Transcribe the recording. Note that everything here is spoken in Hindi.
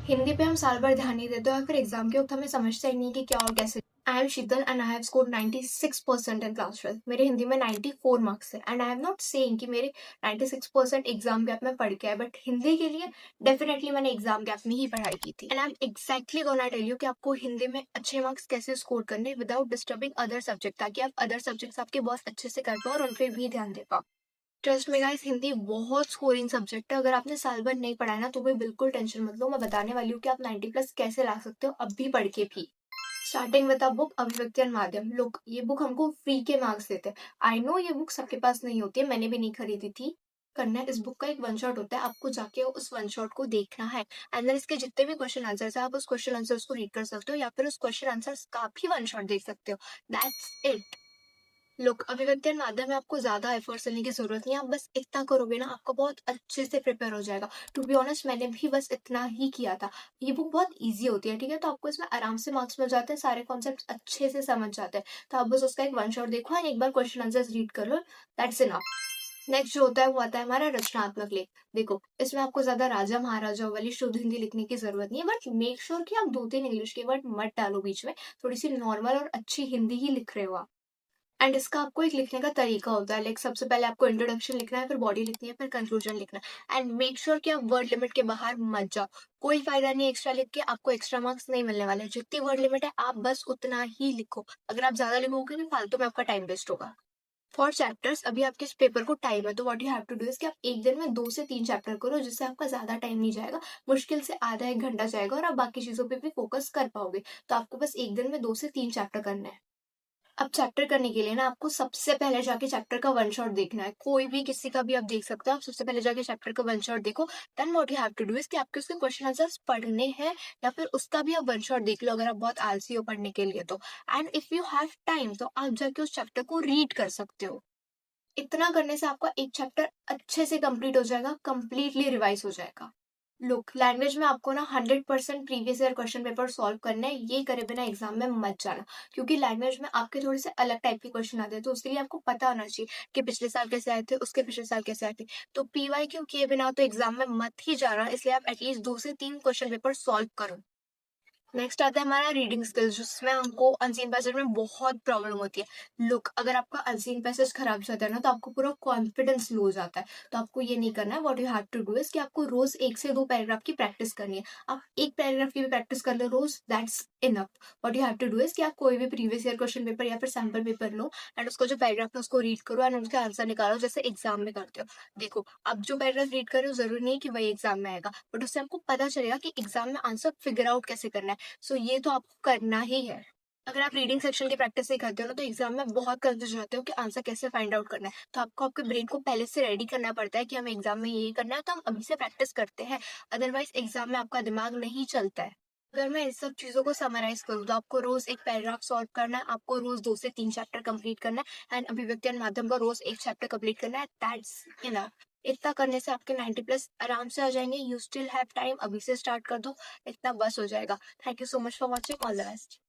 हिंदी पे हम साल भर ध्यान नहीं देते और फिर एग्जाम के वक्त हमें समझते ही नहीं कि क्या और कैसे। I am Sheetal and I have scored 96% in class 12। मेरे हिंदी में 94 मार्क्स है and I am not saying कि मेरे 96% एग्जाम गैप में पढ़ के आए, बट हिंदी के लिए डेफिनेटली मैंने एग्जाम गैप में ही पढ़ाई की थी। And I am exactly gonna tell you कि आपको हिंदी में अच्छे मार्क्स कैसे स्कोर करने विदाउट डिस्टर्बिंग अदर सब्जेक्ट, ताकि आप अदर सब्जेक्ट्स आपके बहुत अच्छे से कर पाओ और उन पर भी ध्यान दे पाओ। ट्रस्ट में गाइस, हिंदी बहुत स्कोरिंग सब्जेक्ट है। अगर आपने साल भर नहीं पढ़ा है ना, तो भी बिल्कुल टेंशन मत लो। मैं बताने वाली हूँ कि आप 90 प्लस कैसे ला सकते हो अब भी पढ़ के भी। स्टार्टिंग विद अ बुक, अभिव्यक्ति और माध्यम। लोग ये बुक हमको फ्री के मार्क्स देते हैं। आई नो ये बुक सबके पास नहीं होती है, मैंने भी नहीं खरीदी थी। करना है, इस बुक का एक वन शॉट होता है, आपको जाके उस वन शॉट को देखना है एंड देन इसके जितने भी क्वेश्चन आंसर्स है आप उस क्वेश्चन आंसर्स को रीड कर सकते हो या फिर उस क्वेश्चन आंसर्स का भी वन शॉट देख सकते हो। That's it. लुक, अभिव्यक्ति और माध्यम में आपको ज्यादा एफर्ट्स लेने की जरूरत नहीं है। आप बस इतना करोगे ना, आपका बहुत अच्छे से प्रिपेयर हो जाएगा। टू बी ऑनेस्ट, मैंने भी बस इतना ही किया था। ये बुक बहुत इजी होती है, ठीक है, तो आपको इसमें आराम से मार्क्स मिल जाते हैं, सारे कॉन्सेप्ट अच्छे से समझ जाते हैं। तो आप बस उसका एक वन शॉट देखो और एक बार क्वेश्चन आंसर्स रीड कर लो, दैट्स इनफ। नेक्स्ट जो होता है वो आता है हमारा रचनात्मक लेख। देखो, इसमें आपको ज्यादा राजा महाराजाओं वाली शुद्ध हिंदी लिखने की जरूरत नहीं है, बट मेक श्योर कि आप 2-3 इंग्लिश के वर्ड मत डालो बीच में। थोड़ी सी नॉर्मल और अच्छी हिंदी ही लिख रहे हो आप। एंड इसका आपको एक लिखने का तरीका होता है, लाइक सबसे पहले आपको इंट्रोडक्शन लिखना है, फिर बॉडी लिखनी है, फिर कंक्लूजन लिखना है। एंड मेक श्योर कि आप वर्ड लिमिट के बाहर मत जाओ। कोई फायदा नहीं एक्स्ट्रा लिख के, आपको एक्स्ट्रा मार्क्स नहीं मिलने वाले। जितनी वर्ड लिमिट है आप बस उतना ही लिखो। अगर आप ज्यादा लिखोगे तो फालतू में आपका टाइम वेस्ट होगा। फॉर चैप्टर्स, अभी आपके इस पेपर को टाइम है, तो what you have to do is कि आप एक दिन में 2 से 3 चैप्टर करो, जिससे आपका ज्यादा टाइम नहीं जाएगा। मुश्किल से आधा 1 घंटा जाएगा और आप बाकी चीजों पे भी फोकस कर पाओगे। तो आपको बस एक दिन में 2 से 3 चैप्टर करना है। अब चैप्टर करने के लिए ना आपको सबसे पहले जाके चैप्टर का वन शॉट देखना है। कोई भी किसी का भी आप देख सकते हो। आप सबसे पहले जाके चैप्टर का वन शॉट देखो। Then what you have to do is कि आपके उसके क्वेश्चन आंसर्स पढ़ने हैं या फिर उसका भी आप वन शॉट देख लो, अगर आप बहुत आलसी हो पढ़ने के लिए तो। And if you have time तो आप जाके उस चैप्टर को रीड कर सकते हो। इतना करने से आपका एक चैप्टर अच्छे से कंप्लीट हो जाएगा, कंप्लीटली रिवाइज हो जाएगा। लुक, लैंग्वेज में आपको ना 100% previous year question paper solve करना है। ये करे बिना एग्जाम में मत जाना, क्योंकि लैंग्वेज में आपके थोड़े से अलग टाइप के क्वेश्चन आते हैं, तो उसके लिए आपको पता होना चाहिए कि पिछले साल कैसे आए थे, उसके पिछले साल कैसे आए थे। तो पीवाई क्यों किए बिना तो एग्जाम में मत ही जाना, इसलिए आप एटलीस्ट 2 से 3 क्वेश्चन पेपर सॉल्व करो। नेक्स्ट आता है हमारा रीडिंग स्किल्स, जिसमें हमको अनसीन पैसेज में बहुत प्रॉब्लम होती है। लुक, अगर आपका अनसीन पैसेज खराब जाता है ना, तो आपको पूरा कॉन्फिडेंस लो हो जाता है। तो आपको ये नहीं करना है। What you have to do is कि आपको रोज 1 से 2 पैराग्राफ की प्रैक्टिस करनी है। आप एक पैराग्राफ की भी प्रैक्टिस कर लो रोज, that's enough. What you have to do is कि आप कोई भी प्रीवियस ईयर क्वेश्चन पेपर या फिर सैम्पल पेपर लो एंड उसको जो पैराग्राफ है उसको रीड करो एंड उसके आंसर निकालो, जैसे एग्जाम में करते हो। देखो, आप जो पैराग्राफ रीड कर रहे हो जरूरी नहीं कि वही एग्जाम में आएगा, बट उससे आपको पता चलेगा कि एग्जाम में आंसर फिगर आउट कैसे करना है। सो ये तो आपको करना ही है। अगर आप रीडिंग सेक्शन की प्रैक्टिस नहीं करते हो ना, तो एग्जाम में बहुत कंफ्यूज रहते हो कि आंसर कैसे फाइंड आउट करना है। तो आपको आपके ब्रेन को पहले से रेडी करना पड़ता है कि हमें एग्जाम में यही करना है, तो हम अभी से प्रैक्टिस करते हैं। अदरवाइज एग्जाम में आपका दिमाग नहीं चलता है। अगर मैं इस सब चीजों को समराइज करूँ, तो आपको रोज एक पैराग्राफ सॉल्व करना है, आपको रोज 2 से 3 चैप्टर कंप्लीट करना है एंड अभिव्यक्ति और माध्यम का रोज एक चैप्टर कंप्लीट करना है। That's enough. इतना करने से आपके 90 प्लस आराम से आ जाएंगे। यू स्टिल हैव टाइम, अभी से स्टार्ट कर दो, इतना बस हो जाएगा। Thank you so much for watching, all the best.